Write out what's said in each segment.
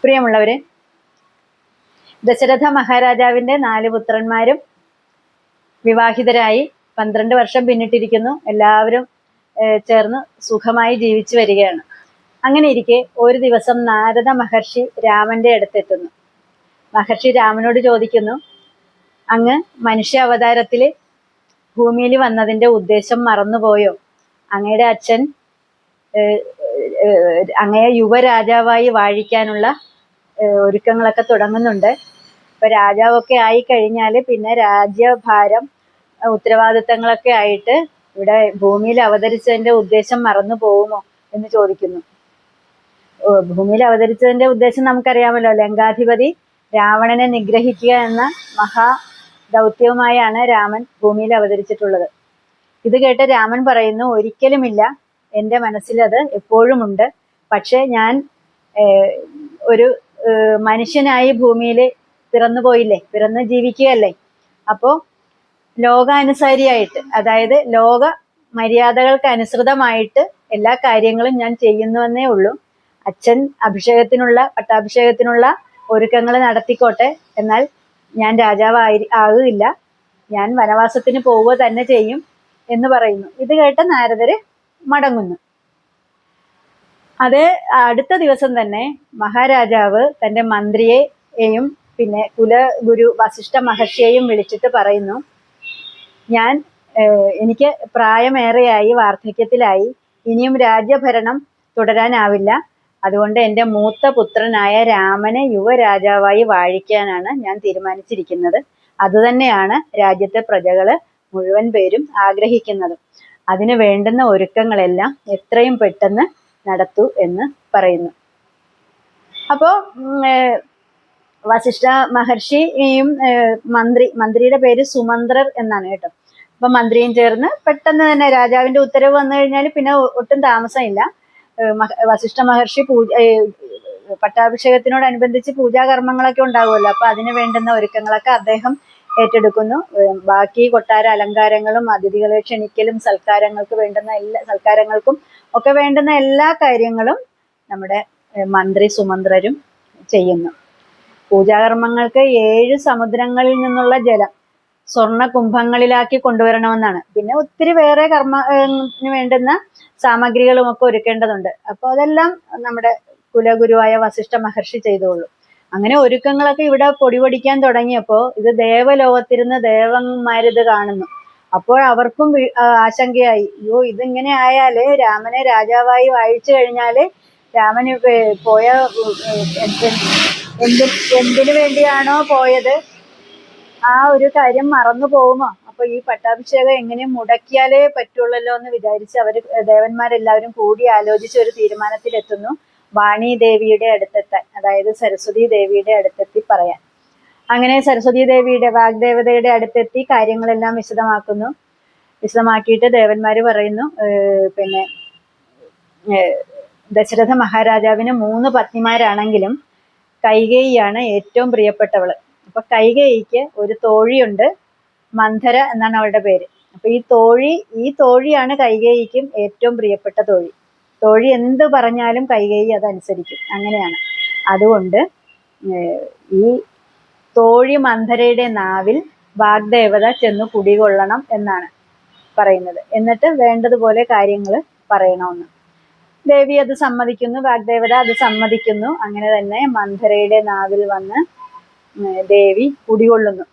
പ്രിയമുള്ളവരെ, ദശരഥ മഹാരാജാവിന്റെ 4 പുത്രന്മാരും വിവാഹിതരായി 12 വർഷം പിന്നിട്ടിരിക്കുന്നു. എല്ലാവരും ചേർന്ന് സുഖമായി ജീവിച്ചു വരികയാണ്. അങ്ങനെ ഇരിക്കെ ഒരു ദിവസം നാരദ മഹർഷി രാമന്റെ അടുത്തെത്തുന്നു. മഹർഷി രാമനോട് ചോദിക്കുന്നു, അങ്ങ് മനുഷ്യ അവതാരത്തില് ഭൂമിയിൽ വന്നതിന്റെ ഉദ്ദേശം മറന്നുപോയോ? അങ്ങയുടെ അച്ഛൻ അങ്ങയെ യുവരാജാവായി വാഴിക്കാനുള്ള ഒരുക്കങ്ങളൊക്കെ തുടങ്ങുന്നുണ്ട്. ഇപ്പൊ രാജാവൊക്കെ ആയി കഴിഞ്ഞാല് പിന്നെ രാജ്യഭാരം ഉത്തരവാദിത്തങ്ങളൊക്കെ ആയിട്ട് ഇവിടെ ഭൂമിയിൽ അവതരിച്ചതിന്റെ ഉദ്ദേശം മറന്നു പോകുമോ എന്ന് ചോദിക്കുന്നു. ഭൂമിയിൽ അവതരിച്ചതിന്റെ ഉദ്ദേശം നമുക്കറിയാമല്ലോ. ലങ്കാധിപതി രാവണനെ നിഗ്രഹിക്കുക എന്ന മഹാ ദൗത്യവുമായാണ് രാമൻ ഭൂമിയിൽ അവതരിച്ചിട്ടുള്ളത്. ഇത് കേട്ട് രാമൻ പറയുന്നു, ഒരിക്കലുമില്ല, എൻ്റെ മനസ്സിലത് എപ്പോഴും ഉണ്ട്. പക്ഷെ ഞാൻ ഒരു മനുഷ്യനായി ഭൂമിയിൽ പിറന്നു ജീവിക്കുകയല്ലേ. അപ്പോൾ ലോകാനുസാരിയായിട്ട്, അതായത് ലോക മര്യാദകൾക്ക് അനുസൃതമായിട്ട് എല്ലാ കാര്യങ്ങളും ഞാൻ ചെയ്യുന്നുവെന്നേ ഉള്ളൂ. അച്ഛൻ പട്ടാഭിഷേകത്തിനുള്ള ഒരുക്കങ്ങൾ നടത്തിക്കോട്ടെ, എന്നാൽ ഞാൻ ആകില്ല, ഞാൻ വനവാസത്തിന് പോവുക തന്നെ ചെയ്യും എന്ന് പറയുന്നു. ഇത് കേട്ട് നാരദര് മടങ്ങുന്നു. അത് അടുത്ത ദിവസം തന്നെ മഹാരാജാവ് തന്റെ മന്ത്രിയെയും പിന്നെ കുലഗുരു വസിഷ്ഠ മഹർഷിയെയും വിളിച്ചിട്ട് പറയുന്നു, എനിക്ക് പ്രായമേറെയായി, വാർദ്ധക്യത്തിലായി, ഇനിയും രാജ്യഭരണം തുടരാനാവില്ല. അതുകൊണ്ട് എൻ്റെ മൂത്ത പുത്രനായ രാമനെ യുവരാജാവായി വാഴിക്കാനാണ് ഞാൻ തീരുമാനിച്ചിരിക്കുന്നത്. അതുതന്നെയാണ് രാജ്യത്തെ പ്രജകള് മുഴുവൻ പേരും ആഗ്രഹിക്കുന്നത്. അതിന് വേണ്ടുന്ന ഒരുക്കങ്ങളെല്ലാം എത്രയും പെട്ടെന്ന് നടത്തൂ എന്ന് പറയുന്നു. അപ്പോ വസിഷ്ഠ മഹർഷിയും മന്ത്രിയുടെ പേര് സുമന്ത്രർ എന്നാണ് കേട്ടോ. അപ്പൊ മന്ത്രിയും ചേർന്ന് പെട്ടെന്ന് തന്നെ രാജാവിന്റെ ഉത്തരവ് വന്നു കഴിഞ്ഞാൽ പിന്നെ ഒട്ടും താമസമില്ല. വസിഷ്ഠ മഹർഷി പട്ടാഭിഷേകത്തിനോടനുബന്ധിച്ച് പൂജാകർമ്മങ്ങളൊക്കെ ഉണ്ടാകുമല്ലോ. അപ്പൊ അതിന് വേണ്ടുന്ന ഒരുക്കങ്ങളൊക്കെ അദ്ദേഹം ഏറ്റെടുക്കുന്നു. ബാക്കി കൊട്ടാര അലങ്കാരങ്ങളും അതിഥികളെ ക്ഷണിക്കലും സൽക്കാരങ്ങൾക്കും ഒക്കെ വേണ്ടുന്ന എല്ലാ കാര്യങ്ങളും നമ്മുടെ മന്ത്രി സുമന്ത്രരും ചെയ്യുന്നു. പൂജാകർമ്മങ്ങൾക്ക് 7 സമുദ്രങ്ങളിൽ നിന്നുള്ള ജലം സ്വർണ്ണ കുംഭങ്ങളിലാക്കി കൊണ്ടുവരണമെന്നാണ്. പിന്നെ ഒത്തിരി വേറെ കർമ്മത്തിന് വേണ്ടുന്ന സാമഗ്രികളും ഒക്കെ ഒരുക്കേണ്ടതുണ്ട്. അപ്പൊ അതെല്ലാം നമ്മുടെ കുലഗുരുവായ വസിഷ്ഠ മഹർഷി ചെയ്തോളൂ. അങ്ങനെ ഒരുക്കങ്ങളൊക്കെ ഇവിടെ പൊടിപൊടിക്കാൻ തുടങ്ങിയപ്പോ ഇത് ദേവലോകത്തിരുന്ന് ദേവന്മാരിത് കാണുന്നു. അപ്പോൾ അവർക്കും ആശങ്കയായി, ഇതിങ്ങനെ ആയാല് രാമനെ രാജാവായി വാഴിച്ചു കഴിഞ്ഞാല് രാമന് പോയ എന്തിനു വേണ്ടിയാണോ പോയത് ആ ഒരു കാര്യം മറന്നു പോകുമോ? അപ്പൊ ഈ പട്ടാഭിഷേകം എങ്ങനെയും മുടക്കിയാലേ പറ്റുള്ളല്ലോ എന്ന് വിചാരിച്ച് ദേവന്മാരെല്ലാവരും കൂടി ആലോചിച്ച് ഒരു തീരുമാനത്തിലെത്തുന്നു. വാണി ദേവിയുടെ അടുത്തെത്താൻ, അതായത് സരസ്വതി ദേവിയുടെ അടുത്തെത്തി പറയാൻ. അങ്ങനെ സരസ്വതി ദേവിയുടെ വാഗ്ദേവതയുടെ അടുത്തെത്തി കാര്യങ്ങളെല്ലാം വിശദമാക്കിയിട്ട് ദേവന്മാര് പറയുന്നു, പിന്നെ ദശരഥ മഹാരാജാവിന് 3 പത്നിമാരാണെങ്കിലും കൈകേയിയാണ് ഏറ്റവും പ്രിയപ്പെട്ടവള്. അപ്പൊ കൈകേയിക്ക് ഒരു തോഴിയുണ്ട്, മന്ധര എന്നാണ് അവളുടെ പേര്. അപ്പൊ ഈ തോഴിയാണ് കൈകേയിക്കും ഏറ്റവും പ്രിയപ്പെട്ട തോഴി. തോഴി എന്ത് പറഞ്ഞാലും കൈകേയി അതനുസരിക്കും, അങ്ങനെയാണ്. അതുകൊണ്ട് ഈ തോഴി മന്ധരയുടെ നാവിൽ വാഗ്ദേവത ചെന്ന് കുടികൊള്ളണം എന്നാണ് പറയുന്നത്. എന്നിട്ട് വേണ്ടതുപോലെ കാര്യങ്ങൾ പറയണമെന്ന്. ദേവി അത് സമ്മതിക്കുന്നു, വാഗ്ദേവത അത് സമ്മതിക്കുന്നു. അങ്ങനെ തന്നെ മന്ധരയുടെ നാവിൽ വന്ന് ദേവി കുടികൊള്ളുന്നു.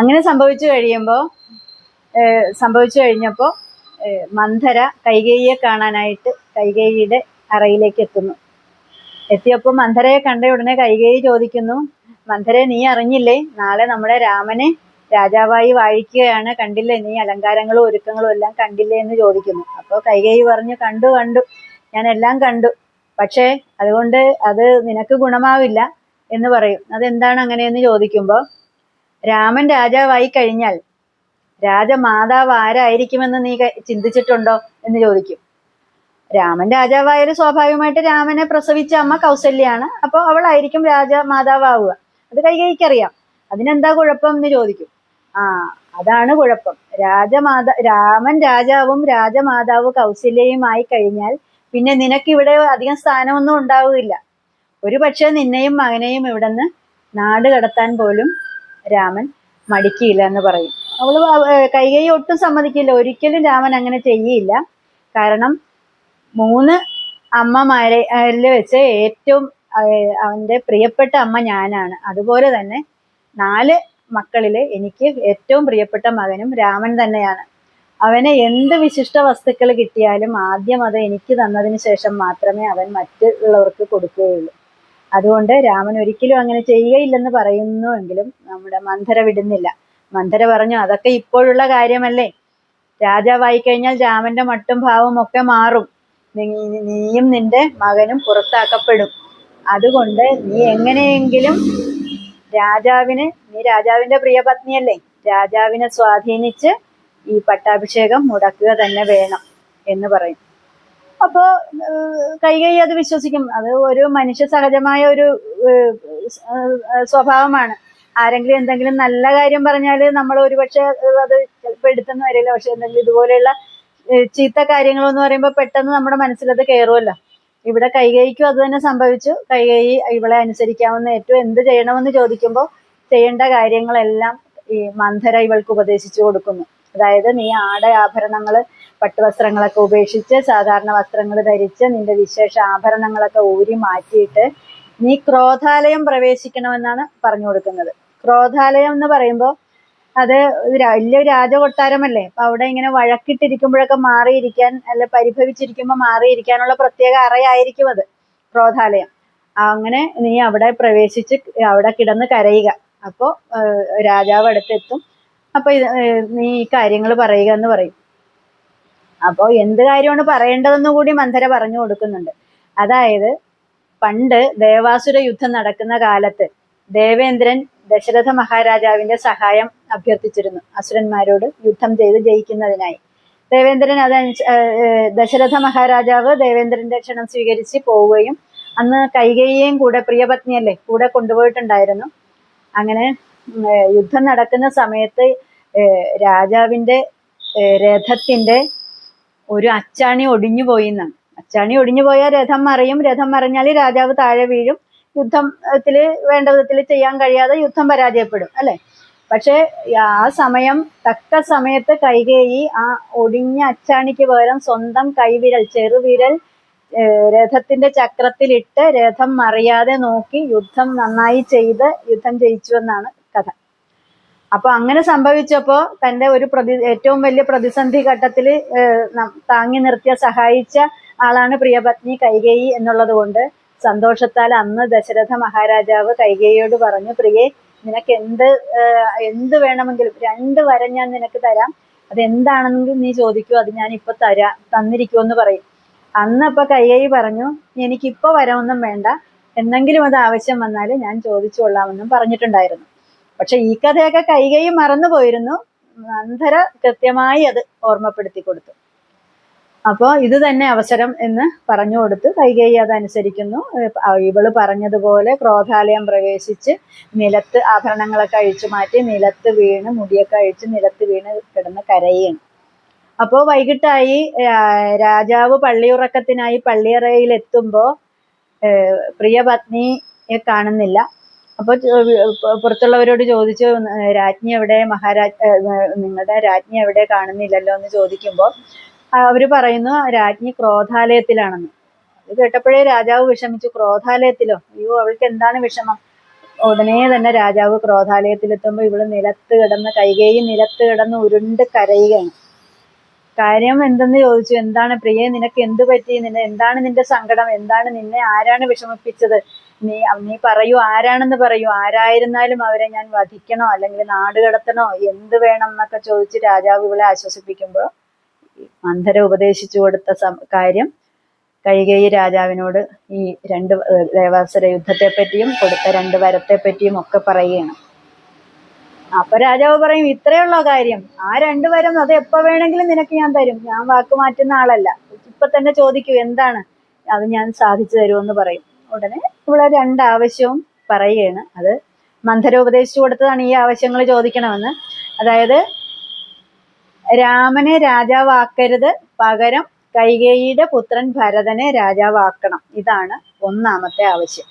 അങ്ങനെ സംഭവിച്ചു കഴിഞ്ഞപ്പോ മന്ധര കൈകേയിയെ കാണാനായിട്ട് കൈകേയിയുടെ അറയിലേക്ക് എത്തിയപ്പോൾ മന്ധരയെ കണ്ട ഉടനെ കൈകേയി ചോദിക്കുന്നു, മന്ധരെ, നീ അറിഞ്ഞില്ലേ, നാളെ നമ്മുടെ രാമനെ രാജാവായി വാഴിക്കുകയാണ്, കണ്ടില്ലേ, നീ അലങ്കാരങ്ങളും ഒരുക്കങ്ങളും എല്ലാം കണ്ടില്ലേ എന്ന് ചോദിക്കുന്നു. അപ്പോൾ കൈകേയി പറഞ്ഞു, കണ്ടു, ഞാൻ എല്ലാം കണ്ടു, പക്ഷേ അതുകൊണ്ട് അത് നിനക്ക് ഗുണമാവില്ല എന്ന് പറയും. അതെന്താണ് അങ്ങനെയെന്ന് ചോദിക്കുമ്പോൾ, രാമൻ രാജാവായി കഴിഞ്ഞാൽ രാജമാതാവ് ആരായിരിക്കുമെന്ന് നീ ചിന്തിച്ചിട്ടുണ്ടോ എന്ന് ചോദിക്കും. രാമൻ രാജാവായാലും സ്വാഭാവികമായിട്ട് രാമനെ പ്രസവിച്ച അമ്മ കൗസല്യാണ്. അപ്പോൾ അവളായിരിക്കും രാജമാതാവാവുക. അത് കൈകേയിക്കറിയാം. അതിനെന്താ കുഴപ്പം എന്ന് ചോദിക്കും. അതാണ് കുഴപ്പം. രാമൻ രാജാവും രാജമാതാവ് കൗസല്യയുമായി കഴിഞ്ഞാൽ പിന്നെ നിനക്കിവിടെ അധികം സ്ഥാനമൊന്നും ഉണ്ടാവുകയില്ല. ഒരു പക്ഷേ നിന്നെയും മകനെയും ഇവിടുന്ന് നാട് കടത്താൻ പോലും രാമൻ മടിക്കില്ല എന്ന് പറയും. അവള് കൈകേയി ഒട്ടും സമ്മതിക്കില്ല, ഒരിക്കലും രാമൻ അങ്ങനെ ചെയ്യില്ല. കാരണം 3 അമ്മമാരിൽ വെച്ച് ഏറ്റവും അവന്റെ പ്രിയപ്പെട്ട അമ്മ ഞാനാണ്. അതുപോലെ തന്നെ 4 മക്കളില് എനിക്ക് ഏറ്റവും പ്രിയപ്പെട്ട മകനും രാമൻ തന്നെയാണ്. അവന് എന്ത് വിശിഷ്ട വസ്തുക്കൾ കിട്ടിയാലും ആദ്യം അത് എനിക്ക് തന്നതിന് ശേഷം മാത്രമേ അവൻ മറ്റുള്ളവർക്ക് കൊടുക്കുകയുള്ളൂ. അതുകൊണ്ട് രാമൻ ഒരിക്കലും അങ്ങനെ ചെയ്യുകയില്ലെന്ന് പറയുന്നുവെങ്കിലും നമ്മുടെ മന്ധര വിടുന്നില്ല. മന്ധര പറഞ്ഞു, അതൊക്കെ ഇപ്പോഴുള്ള കാര്യമല്ലേ, രാജാവായി കഴിഞ്ഞാൽ രാമന്റെ മട്ടും ഭാവവും ഒക്കെ മാറും, നീയും നിന്റെ മകനും പുറത്താക്കപ്പെടും. അതുകൊണ്ട് നീ എങ്ങനെയെങ്കിലും നീ രാജാവിന്റെ പ്രിയപത്നിയല്ലേ, രാജാവിനെ സ്വാധീനിച്ച് ഈ പട്ടാഭിഷേകം മുടക്കുക തന്നെ വേണം എന്ന് പറയും. അപ്പോ കൈകേയി അത് വിശ്വസിക്കും. അത് ഒരു മനുഷ്യ സഹജമായ ഒരു സ്വഭാവമാണ്. ആരെങ്കിലും എന്തെങ്കിലും നല്ല കാര്യം പറഞ്ഞാൽ നമ്മൾ ഒരുപക്ഷെ അത് ചിലപ്പോൾ എടുത്തെന്ന് വരില്ല. പക്ഷെ എന്തെങ്കിലും ഇതുപോലെയുള്ള ചീത്ത കാര്യങ്ങളെന്ന് പറയുമ്പോൾ പെട്ടെന്ന് നമ്മുടെ മനസ്സിലത് കയറുമല്ലോ. ഇവിടെ കൈകേയിക്കും അത് തന്നെ സംഭവിച്ചു. കൈകേയി ഇവളെ അനുസരിക്കാവുന്ന ഏറ്റവും എന്ത് ചെയ്യണമെന്ന് ചോദിക്കുമ്പോൾ ചെയ്യേണ്ട കാര്യങ്ങളെല്ലാം ഈ മന്ധര ഇവൾക്ക് ഉപദേശിച്ചു കൊടുക്കുന്നു. അതായത് നീ ആഭരണങ്ങള് പട്ടുവസ്ത്രങ്ങളൊക്കെ ഉപേക്ഷിച്ച് സാധാരണ വസ്ത്രങ്ങൾ ധരിച്ച് നിന്റെ വിശേഷ ആഭരണങ്ങളൊക്കെ ഊരി മാറ്റിയിട്ട് നീ ക്രോധാലയം പ്രവേശിക്കണമെന്നാണ് പറഞ്ഞു കൊടുക്കുന്നത്. ക്രോധാലയം എന്ന് പറയുമ്പോൾ അത് വലിയൊരു രാജകൊട്ടാരമല്ലേ. അപ്പൊ അവിടെ ഇങ്ങനെ വഴക്കിട്ടിരിക്കുമ്പോഴൊക്കെ മാറിയിരിക്കാൻ, അല്ല പരിഭവിച്ചിരിക്കുമ്പോൾ മാറിയിരിക്കാനുള്ള പ്രത്യേക അറയായിരിക്കും അത് ക്രോധാലയം. അങ്ങനെ നീ അവിടെ പ്രവേശിച്ച് അവിടെ കിടന്ന് കരയുക. അപ്പോൾ രാജാവ് അടുത്തെത്തും. അപ്പൊ നീ ഈ കാര്യങ്ങൾ പറയുക എന്ന് പറയും. അപ്പോൾ എന്ത് കാര്യമാണ് പറയേണ്ടതെന്ന് കൂടി മന്ധര പറഞ്ഞു കൊടുക്കുന്നുണ്ട്. അതായത് പണ്ട് ദേവാസുര യുദ്ധം നടക്കുന്ന കാലത്ത് ദേവേന്ദ്രൻ ദശരഥ മഹാരാജാവിന്റെ സഹായം അഭ്യർത്ഥിച്ചിരുന്നു അസുരന്മാരോട് യുദ്ധം ചെയ്ത് ജയിക്കുന്നതിനായി. ദേവേന്ദ്രൻ ദശരഥ മഹാരാജാവ് ദേവേന്ദ്രന്റെ ക്ഷണം സ്വീകരിച്ച് പോവുകയും അന്ന് കൈകേയിയെയും കൂടെ, പ്രിയപത്നിയല്ലേ, കൂടെ കൊണ്ടുപോയിട്ടുണ്ടായിരുന്നു. അങ്ങനെ യുദ്ധം നടക്കുന്ന സമയത്ത് രാജാവിന്റെ രഥത്തിന്റെ ഒരു അച്ചാണി ഒടിഞ്ഞു പോയി എന്നാണ്. അച്ചാണി ഒടിഞ്ഞു പോയാൽ രഥം മറിയും, രഥം മറിഞ്ഞാൽ രാജാവ് താഴെ വീഴും, യുദ്ധത്തില് വേണ്ട വിധത്തിൽ ചെയ്യാൻ കഴിയാതെ യുദ്ധം പരാജയപ്പെടും അല്ലെ. പക്ഷെ ആ സമയം തക്ക സമയത്ത് കൈകേയി ആ ഒടിഞ്ഞ അച്ചാണിക്ക് പകരം സ്വന്തം കൈവിരൽ, ചെറുവിരൽ രഥത്തിന്റെ ചക്രത്തിലിട്ട് രഥം മറിയാതെ നോക്കി യുദ്ധം നന്നായി ചെയ്ത് യുദ്ധം ജയിച്ചു എന്നാണ് കഥ. അപ്പൊ അങ്ങനെ സംഭവിച്ചപ്പോ തന്റെ ഒരു ഏറ്റവും വലിയ പ്രതിസന്ധി ഘട്ടത്തിൽ താങ്ങി നിർത്തിയ, സഹായിച്ച ആളാണ് പ്രിയപത്നി കൈകേയി എന്നുള്ളത് കൊണ്ട് സന്തോഷത്താൽ അന്ന് ദശരഥ മഹാരാജാവ് കൈകേയിയോട് പറഞ്ഞു, പ്രിയേ, നിനക്ക് എന്ത് വേണമെങ്കിലും 2 വരം ഞാൻ നിനക്ക് തരാം, അതെന്താണെങ്കിലും നീ ചോദിക്കൂ, അത് ഞാൻ ഇപ്പൊ തന്നിരിക്കുമെന്ന് പറയും. അന്നപ്പൊ കൈകേയി പറഞ്ഞു, എനിക്കിപ്പോ വരമൊന്നും വേണ്ട, എന്തെങ്കിലും അത് ആവശ്യം വന്നാൽ ഞാൻ ചോദിച്ചു കൊള്ളാമെന്നും പറഞ്ഞിട്ടുണ്ടായിരുന്നു. പക്ഷെ ഈ കഥയൊക്കെ കൈകേയി മറന്നു പോയിരുന്നു. മന്ധര കൃത്യമായി അത് ഓർമ്മപ്പെടുത്തി കൊടുത്തു. അപ്പോൾ ഇത് തന്നെ അവസരം എന്ന് പറഞ്ഞു കൊടുത്ത് കൈകേയി അതനുസരിക്കുന്നു. ഇവള് പറഞ്ഞതുപോലെ ക്രോധാലയം പ്രവേശിച്ച് നിലത്ത് ആഭരണങ്ങളൊക്കെ അഴിച്ചു മാറ്റി നിലത്ത് വീണ്, മുടിയൊക്കെ അഴിച്ച് നിലത്ത് വീണ് കിടന്ന് കരയുകയാണ്. അപ്പോൾ വൈകിട്ടായി. രാജാവ് പള്ളിയുറക്കത്തിനായി പള്ളിയറയിൽ എത്തുമ്പോൾ പ്രിയപത്നിയെ കാണുന്നില്ല. അപ്പൊ പുറത്തുള്ളവരോട് ചോദിച്ചു, രാജ്ഞി എവിടെ, നിങ്ങളുടെ രാജ്ഞി എവിടെ, കാണുന്നില്ലല്ലോ എന്ന് ചോദിക്കുമ്പോൾ അവര് പറയുന്നു രാജ്ഞി ക്രോധാലയത്തിലാണെന്ന്. അത് കേട്ടപ്പോഴേ രാജാവ് വിഷമിച്ചു. ക്രോധാലയത്തിലോ? അയ്യോ, അവൾക്ക് എന്താണ് വിഷമം? ഉടനെ തന്നെ രാജാവ് ക്രോധാലയത്തിലെത്തുമ്പോൾ ഇവള് നിലത്ത് കിടന്ന്, കൈകേയി നിലത്ത് കിടന്ന് ഉരുണ്ട് കരയുകയാണ്. കാര്യം എന്തെന്ന് ചോദിച്ചു. എന്താണ് പ്രിയേ, നിനക്ക് എന്ത് പറ്റി? എന്താണ് നിന്റെ സങ്കടം? എന്താണ്, നിന്നെ ആരാണ് വിഷമിപ്പിച്ചത്? നീ പറയൂ, ആരാണെന്ന് പറയൂ, ആരായിരുന്നാലും അവരെ ഞാൻ വധിക്കണോ അല്ലെങ്കിൽ നാട് കടത്തണോ, എന്ത് വേണം എന്നൊക്കെ ചോദിച്ച് രാജാവ് ഇവളെ ആശ്വസിപ്പിക്കുമ്പോൾ മന്ധര ഉപദേശിച്ചു കൊടുത്ത കാര്യം കൈകേയി രാജാവിനോട് ഈ 2 ദേവാസുര യുദ്ധത്തെ പറ്റിയും കൊടുത്ത 2 വരത്തെ പറ്റിയും ഒക്കെ പറയുകയാണ്. അപ്പൊ രാജാവ് പറയും, ഇത്രയുള്ള കാര്യം, ആ 2 വരം അത് എപ്പോ വേണമെങ്കിലും നിനക്ക് ഞാൻ തരും, ഞാൻ വാക്ക് മാറ്റുന്ന ആളല്ല, ഇപ്പൊ തന്നെ ചോദിക്കൂ, എന്താണ്, അത് ഞാൻ സാധിച്ചു തരുമെന്ന് പറയും. ഉടനെ ഇവിടെ 2 ആവശ്യവും പറയുകയാണ്. അത് മന്ധര ഉപദേശിച്ചു കൊടുത്തതാണ്, ഈ ആവശ്യങ്ങൾ ചോദിക്കണമെന്ന്. അതായത് രാമനെ രാജാവാക്കരുത്, പകരം കൈകേയിയുടെ പുത്രൻ ഭരതനെ രാജാവാക്കണം. ഇതാണ് 1ാമത്തെ ആവശ്യം.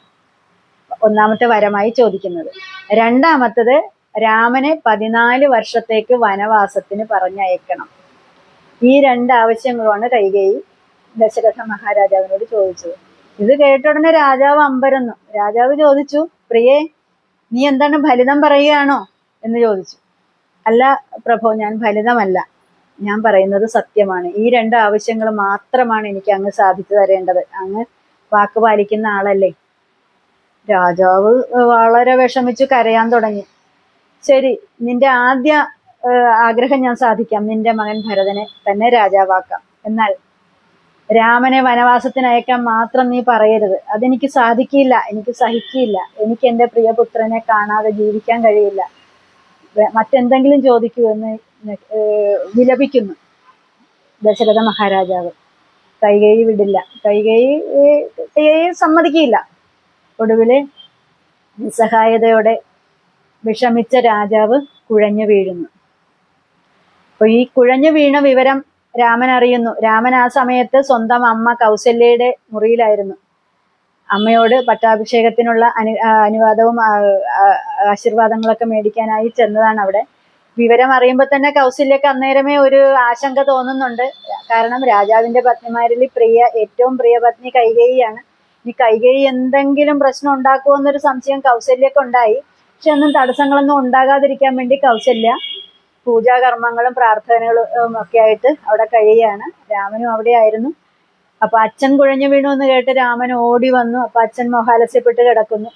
ഒന്നാമത്തെ വരമായി ചോദിക്കുന്നത്. രണ്ടാമത്തത് രാമനെ 14 വർഷത്തേക്ക് വനവാസത്തിന് പറഞ്ഞയക്കണം. ഈ 2 ആവശ്യങ്ങളുമാണ് കൈകേയി ദശരഥ മഹാരാജാവിനോട് ചോദിച്ചത്. ഇത് കേട്ട ഉടനെ രാജാവ് അമ്പരന്നു. രാജാവ് ചോദിച്ചു, പ്രിയേ, നീ എന്താണ് ഫലിതം പറയുകയാണോ എന്ന് ചോദിച്ചു. അല്ല പ്രഭു, ഞാൻ ഫലിതമല്ല, ഞാൻ പറയുന്നത് സത്യമാണ്. ഈ 2 ആവശ്യങ്ങൾ മാത്രമാണ് എനിക്ക് അങ്ങ് സാധിച്ചു തരേണ്ടത്. അങ്ങ് വാക്ക് പാലിക്കുന്ന ആളല്ലേ. രാജാവ് വളരെ വിഷമിച്ച് കരയാൻ തുടങ്ങി. ശരി, നിന്റെ ആദ്യ ആഗ്രഹം ഞാൻ സാധിക്കാം. നിന്റെ മകൻ ഭരതനെ തന്നെ രാജാവാക്കാം. എന്നാൽ രാമനെ വനവാസത്തിന് അയക്കാൻ മാത്രം നീ പറയരുത്. അതെനിക്ക് സാധിക്കില്ല, എനിക്ക് സഹിക്കില്ല. എനിക്ക് എൻ്റെ പ്രിയപുത്രനെ കാണാതെ ജീവിക്കാൻ കഴിയില്ല. മറ്റെന്തെങ്കിലും ചോദിക്കൂ എന്ന് വിലപിക്കുന്നു ദശരഥ മഹാരാജാവ്. കൈകേയി വിടില്ല. കൈകേയി സമ്മതിക്കില്ല. ഒടുവില് നിസ്സഹായതയോടെ വിഷമിച്ച രാജാവ് കുഴഞ്ഞു വീഴുന്നു. അപ്പൊ ഈ കുഴഞ്ഞു വീണ വിവരം രാമൻ അറിയുന്നു. രാമൻ ആ സമയത്ത് സ്വന്തം അമ്മ കൗസല്യയുടെ മുറിയിലായിരുന്നു. അമ്മയോട് പട്ടാഭിഷേകത്തിനുള്ള അനുവാദവും ആശീർവാദങ്ങളൊക്കെ മേടിക്കാനായി ചെന്നതാണ് അവിടെ. വിവരം അറിയുമ്പോൾ തന്നെ കൗസല്യക്ക് അന്നേരമേ ഒരു ആശങ്ക തോന്നുന്നുണ്ട്. കാരണം രാജാവിന്റെ പത്നിമാരിൽ ഏറ്റവും പ്രിയ പത്നി കൈകേയിയാണ്. ഈ കൈകേയി എന്തെങ്കിലും പ്രശ്നം ഉണ്ടാക്കുമോ എന്നൊരു സംശയം കൗസല്യക്ക് ഉണ്ടായി. പക്ഷെ ഒന്നും തടസ്സങ്ങളൊന്നും ഉണ്ടാകാതിരിക്കാൻ വേണ്ടി കൗസല്യ പൂജാകർമ്മങ്ങളും പ്രാർത്ഥനകളും ഒക്കെ ആയിട്ട് അവിടെ കഴിയുകയാണ്. രാമനും അവിടെ ആയിരുന്നു. അപ്പൊ അച്ഛൻ കുഴഞ്ഞു വീണു എന്ന് കേട്ട് രാമൻ ഓടി വന്നു. അപ്പൊ അച്ഛൻ മോഹാലസ്യപ്പെട്ട് കിടക്കുന്നു.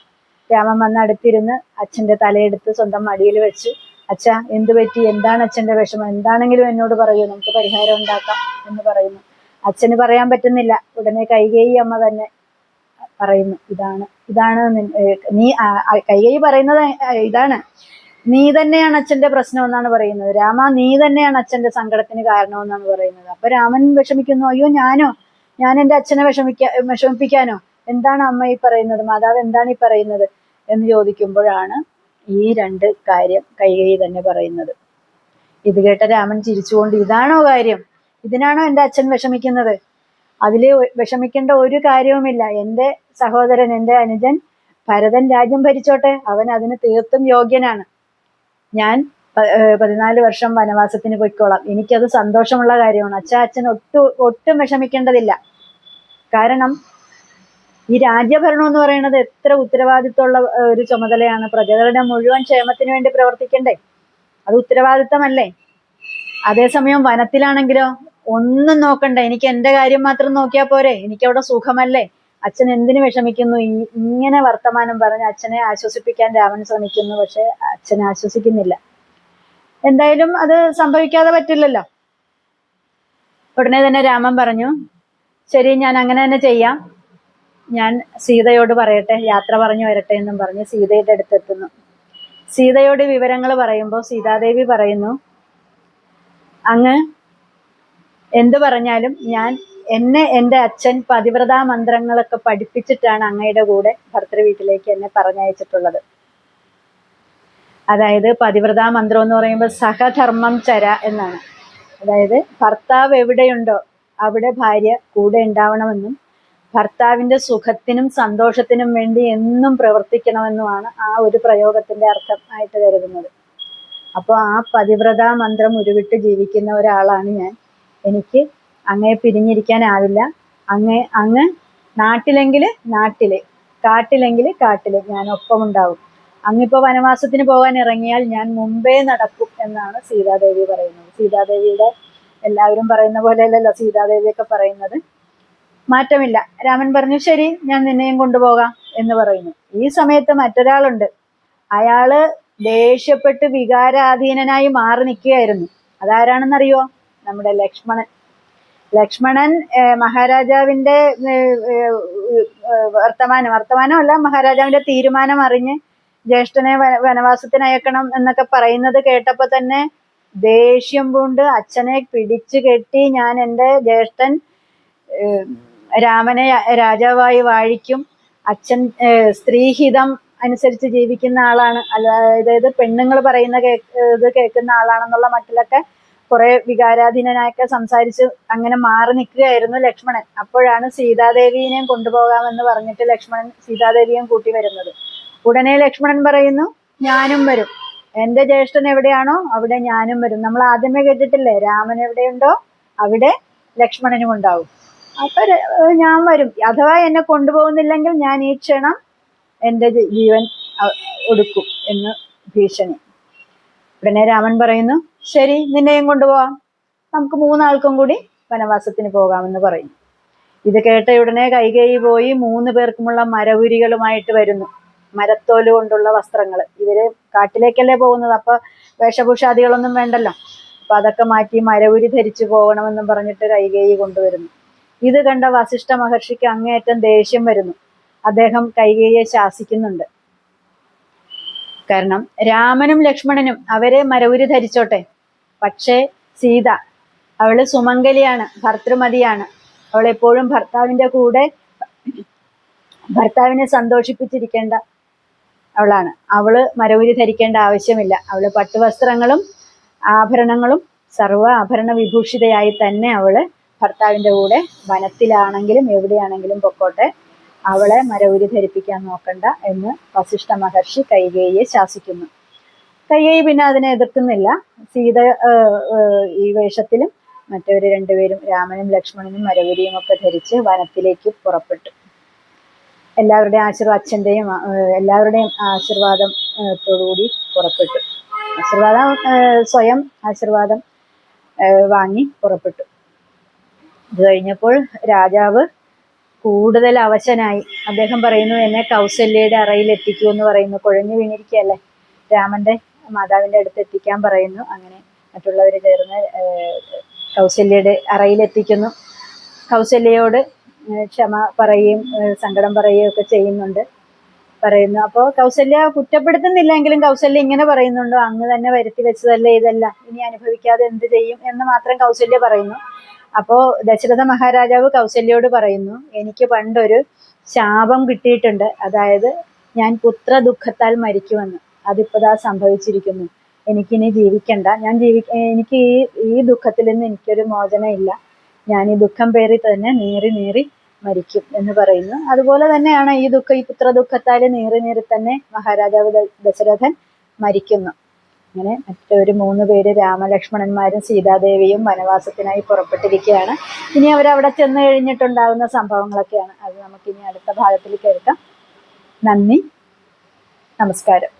രാമൻ വന്ന് അടുത്തിരുന്ന് അച്ഛന്റെ തലയെടുത്ത് സ്വന്തം മടിയിൽ വെച്ചു. അച്ഛാ, എന്ത് പറ്റി? എന്താണ് അച്ഛന്റെ വിഷമം? എന്താണെങ്കിലും എന്നോട് പറയൂ, നമുക്ക് പരിഹാരം ഉണ്ടാക്കാം എന്ന് പറയുന്നു. അച്ഛന് പറയാൻ പറ്റുന്നില്ല. ഉടനെ കൈകേയി അമ്മ തന്നെ പറയുന്നു, ഇതാണ് നീ കൈകേയി പറയുന്നത് ഇതാണ്, നീ തന്നെയാണ് അച്ഛന്റെ പ്രശ്നം എന്നാണ് പറയുന്നത്. രാമ, നീ തന്നെയാണ് അച്ഛന്റെ സങ്കടത്തിന് കാരണമെന്നാണ് പറയുന്നത്. അപ്പൊ രാമൻ വിഷമിക്കുന്നു. അയ്യോ, ഞാൻ എൻ്റെ അച്ഛനെ വിഷമിപ്പിക്കാനോ? എന്താണ് അമ്മ ഈ പറയുന്നത്? മാതാവ് എന്താണ് ഈ പറയുന്നത് എന്ന് ചോദിക്കുമ്പോഴാണ് ഈ 2 കാര്യം കൈകേയി തന്നെ പറയുന്നത്. ഇത് കേട്ട രാമൻ ചിരിച്ചുകൊണ്ട്, ഇതാണോ കാര്യം? ഇതിനാണോ എൻ്റെ അച്ഛൻ വിഷമിക്കുന്നത്? അതില് വിഷമിക്കേണ്ട ഒരു കാര്യവുമില്ല. എൻ്റെ സഹോദരൻ, എൻ്റെ അനുജൻ ഭരതൻ രാജ്യം ഭരിച്ചോട്ടെ, അവൻ അതിന് തീർത്തും യോഗ്യനാണ്. ഞാൻ 14 വർഷം വനവാസത്തിന് പൊയ്ക്കോളാം. എനിക്കത് സന്തോഷമുള്ള കാര്യമാണ്. അച്ഛൻ ഒട്ടും വിഷമിക്കേണ്ടതില്ല. കാരണം ഈ രാജ്യഭരണം എന്ന് പറയുന്നത് എത്ര ഉത്തരവാദിത്തമുള്ള ഒരു ചുമതലയാണ്. പ്രജകളുടെ മുഴുവൻ ക്ഷേമത്തിന് വേണ്ടി പ്രവർത്തിക്കണ്ടേ? അത് ഉത്തരവാദിത്തമല്ലേ? അതേസമയം വനത്തിലാണെങ്കിലോ ഒന്നും നോക്കണ്ട, എനിക്ക് എൻ്റെ കാര്യം മാത്രം നോക്കിയാൽ പോരെ, എനിക്കവിടെ സുഖമല്ലേ. അച്ഛൻ എന്തിനു വിഷമിക്കുന്നു? ഇങ്ങനെ വർത്തമാനം പറഞ്ഞ് അച്ഛനെ ആശ്വസിപ്പിക്കാൻ രാമൻ ശ്രമിക്കുന്നു. പക്ഷെ അച്ഛനെ ആശ്വസിക്കുന്നില്ല. എന്തായാലും അത് സംഭവിക്കാതെ പറ്റില്ലല്ലോ. ഉടനെ തന്നെ രാമൻ പറഞ്ഞു, ശരി, ഞാൻ അങ്ങനെ തന്നെ ചെയ്യാം. ഞാൻ സീതയോട് പറയട്ടെ, യാത്ര പറഞ്ഞു വരട്ടെ എന്നും പറഞ്ഞ് സീതയുടെ അടുത്തെത്തുന്നു. സീതയോട് വിവരങ്ങൾ പറയുമ്പോൾ സീതാദേവി പറയുന്നു, അങ്ങ് എന്തു പറഞ്ഞാലും എന്നെ എൻ്റെ അച്ഛൻ പതിവ്രതാ മന്ത്രങ്ങളൊക്കെ പഠിപ്പിച്ചിട്ടാണ് അങ്ങയുടെ കൂടെ ഭർത്തൃ വീട്ടിലേക്ക് എന്നെ പറഞ്ഞയച്ചിട്ടുള്ളത്. അതായത് പതിവ്രതാ മന്ത്രം എന്ന് പറയുമ്പോൾ സഹധർമ്മം ചര എന്നാണ്. അതായത് ഭർത്താവ് എവിടെയുണ്ടോ അവിടെ ഭാര്യ കൂടെ ഉണ്ടാവണമെന്നും ഭർത്താവിന്റെ സുഖത്തിനും സന്തോഷത്തിനും വേണ്ടി എന്നും പ്രവർത്തിക്കണമെന്നുമാണ് ആ ഒരു പ്രയോഗത്തിന്റെ അർത്ഥം ആയിട്ട് കരുതുന്നത്. അപ്പോൾ ആ പതിവ്രതാ മന്ത്രം ഉരുവിട്ട് ജീവിക്കുന്ന ഒരാളാണ് ഞാൻ. എനിക്ക് അങ്ങയെ പിരിഞ്ഞിരിക്കാനാവില്ല. അങ്ങ് നാട്ടിലെങ്കിൽ നാട്ടില്, കാട്ടിലെങ്കിൽ കാട്ടില് ഞാൻ ഒപ്പമുണ്ടാവും. അങ്ങിപ്പോ വനവാസത്തിന് പോകാൻ ഇറങ്ങിയാൽ ഞാൻ മുമ്പേ നടക്കും എന്നാണ് സീതാദേവി പറയുന്നത്. സീതാദേവിയുടെ എല്ലാവരും പറയുന്ന പോലെയല്ലല്ലോ സീതാദേവിയൊക്കെ പറയുന്നത്. മാറ്റമില്ല. രാമൻ പറഞ്ഞു, ശരി, ഞാൻ നിന്നെയും കൊണ്ടുപോകാം എന്ന് പറയുന്നു. ഈ സമയത്ത് മറ്റൊരാളുണ്ട്. അയാള് ദേഷ്യപ്പെട്ട് വികാരാധീനനായി മാറി നിൽക്കുകയായിരുന്നു. അതാരാണെന്നറിയോ? നമ്മുടെ ലക്ഷ്മണൻ മഹാരാജാവിന്റെ വർത്തമാനമല്ല, മഹാരാജാവിന്റെ തീരുമാനം അറിഞ്ഞ് ജ്യേഷ്ഠനെ വനവാസത്തിന് അയക്കണം എന്നൊക്കെ പറയുന്നത് കേട്ടപ്പോ തന്നെ ദേഷ്യം പൂണ്ട് അച്ഛനെ പിടിച്ചു കെട്ടി, ഞാൻ എൻ്റെ ജ്യേഷ്ഠൻ രാമനെ രാജാവായി വാഴിക്കും, അച്ഛൻ സ്ത്രീഹിതം അനുസരിച്ച് ജീവിക്കുന്ന ആളാണ്, അതായത് പെണ്ണുങ്ങൾ പറയുന്ന ഇത് കേൾക്കുന്ന ആളാണെന്നുള്ള മട്ടിലൊക്കെ കുറെ വികാരാധീനനായൊക്കെ സംസാരിച്ച് അങ്ങനെ മാറി നിൽക്കുകയായിരുന്നു ലക്ഷ്മണൻ. അപ്പോഴാണ് സീതാദേവിയെയും കൊണ്ടുപോകാമെന്ന് പറഞ്ഞിട്ട് ലക്ഷ്മണൻ സീതാദേവിയെയും കൂട്ടി വരുന്നത്. ഉടനെ ലക്ഷ്മണൻ പറയുന്നു, ഞാനും വരും. എന്റെ ജ്യേഷ്ഠൻ എവിടെയാണോ അവിടെ ഞാനും വരും. നമ്മൾ ആദ്യമേ കേട്ടിട്ടില്ലേ, രാമൻ എവിടെയുണ്ടോ അവിടെ ലക്ഷ്മണനും ഉണ്ടാവും. അപ്പൊ ഞാൻ വരും. അഥവാ എന്നെ കൊണ്ടുപോകുന്നില്ലെങ്കിൽ ഞാൻ ഈ ക്ഷണം എന്റെ ജീവൻ ഒടുക്കും എന്ന് ഭീഷണി. ഉടനെ രാമൻ പറയുന്നു, ശരി, നിന്നെയും കൊണ്ടുപോവാം, നമുക്ക് 3 ആൾക്കും കൂടി വനവാസത്തിന് പോകാമെന്ന് പറയുന്നു. ഇത് കേട്ട ഉടനെ കൈകേയി പോയി 3 പേർക്കുമുള്ള മരവുരികളുമായിട്ട് വരുന്നു. മരത്തോല് കൊണ്ടുള്ള വസ്ത്രങ്ങൾ. ഇവര് കാട്ടിലേക്കല്ലേ പോകുന്നത്, അപ്പൊ വേഷഭൂഷാദികളൊന്നും വേണ്ടല്ലോ. അപ്പൊ അതൊക്കെ മാറ്റി മരവുരി ധരിച്ചു പോകണമെന്നും പറഞ്ഞിട്ട് കൈകേയി കൊണ്ടുവരുന്നു. ഇത് കണ്ട വസിഷ്ഠ മഹർഷിക്ക് അങ്ങേയറ്റം ദേഷ്യം വരുന്നു. അദ്ദേഹം കൈകേയിയെ ശാസിക്കുന്നുണ്ട്. കാരണം രാമനും ലക്ഷ്മണനും അവരെ മരവുരി ധരിച്ചോട്ടെ, പക്ഷേ സീത അവള് സുമംഗലിയാണ്, ഭർത്തൃമതിയാണ്. അവളെപ്പോഴും ഭർത്താവിന്റെ കൂടെ ഭർത്താവിനെ സന്തോഷിപ്പിച്ചിരിക്കേണ്ട അവളാണ്. അവള് മരവുരി ധരിക്കേണ്ട ആവശ്യമില്ല. അവള് പട്ടുവസ്ത്രങ്ങളും ആഭരണങ്ങളും സർവ്വ ആഭരണ വിഭൂഷിതയായി തന്നെ അവള് ഭർത്താവിന്റെ കൂടെ വനത്തിലാണെങ്കിലും എവിടെയാണെങ്കിലും പൊക്കോട്ടെ, അവളെ മരവുരി ധരിപ്പിക്കാൻ നോക്കണ്ട എന്ന് വസിഷ്ഠ മഹർഷി കൈകേയിയെ ശാസിക്കുന്നു. കൈകേയി പിന്നെ അതിനെ എതിർക്കുന്നില്ല. സീത ഈ വേഷത്തിലും മറ്റവര് 2 പേരും രാമനും ലക്ഷ്മണനും മരവുരിയും ഒക്കെ ധരിച്ച് വനത്തിലേക്ക് പുറപ്പെട്ടു. എല്ലാവരുടെയും എല്ലാവരുടെയും ആശീർവാദത്തോടുകൂടി പുറപ്പെട്ടു. സ്വയം ആശീർവാദം വാങ്ങി പുറപ്പെട്ടു. ഇത് കഴിഞ്ഞപ്പോൾ രാജാവ് കൂടുതൽ അവശനായി. അദ്ദേഹം പറയുന്നു, എന്നെ കൗസല്യയുടെ അറയിൽ എത്തിക്കൂ എന്ന് പറയുന്നു. കുഴഞ്ഞു വീണിരിക്കുകയല്ലേ, രാമന്റെ മാതാവിന്റെ അടുത്ത് എത്തിക്കാൻ പറയുന്നു. അങ്ങനെ മറ്റുള്ളവർ ചേർന്ന് കൗസല്യയുടെ അറയിൽ എത്തിക്കുന്നു. കൗസല്യയോട് ക്ഷമ പറയുകയും സങ്കടം പറയുകയും ഒക്കെ പറയുന്നു. അപ്പോൾ കൗസല്യ കുറ്റപ്പെടുത്തുന്നില്ലെങ്കിലും കൗസല്യ ഇങ്ങനെ പറയുന്നുണ്ടോ, അങ്ങ് തന്നെ വരുത്തി വെച്ചതല്ലേ ഇതെല്ലാം, ഇനി അനുഭവിക്കാതെ എന്ത് ചെയ്യും എന്ന് മാത്രം കൗസല്യ പറയുന്നു. അപ്പോ ദശരഥ മഹാരാജാവ് കൗസല്യോട് പറയുന്നു, എനിക്ക് പണ്ടൊരു ശാപം കിട്ടിയിട്ടുണ്ട്, അതായത് ഞാൻ പുത്ര ദുഃഖത്താൽ മരിക്കുമെന്ന്. അതിപ്പോഴാ സംഭവിച്ചിരിക്കുന്നു. എനിക്കിനി ജീവിക്കണ്ട, എനിക്ക് ഈ ദുഃഖത്തിൽ നിന്ന് എനിക്കൊരു മോചനം ഇല്ല, ഞാൻ ഈ ദുഃഖം പേറി തന്നെ നീറി മരിക്കും എന്ന് പറയുന്നു. അതുപോലെ തന്നെയാണ് ഈ പുത്ര ദുഃഖത്താൽ നീറി തന്നെ മഹാരാജാവ് ദശരഥൻ മരിക്കുന്നു. അങ്ങനെ മറ്റൊരു 3 പേര് രാമലക്ഷ്മണന്മാരും സീതാദേവിയും വനവാസത്തിനായി പുറപ്പെട്ടിരിക്കുകയാണ്. ഇനി അവരവിടെ ചെന്ന് കഴിഞ്ഞിട്ടുണ്ടാകുന്ന സംഭവങ്ങളൊക്കെയാണ്. അത് നമുക്കിനി അടുത്ത ഭാഗത്തിൽ കേൾക്കാം. നന്ദി, നമസ്കാരം.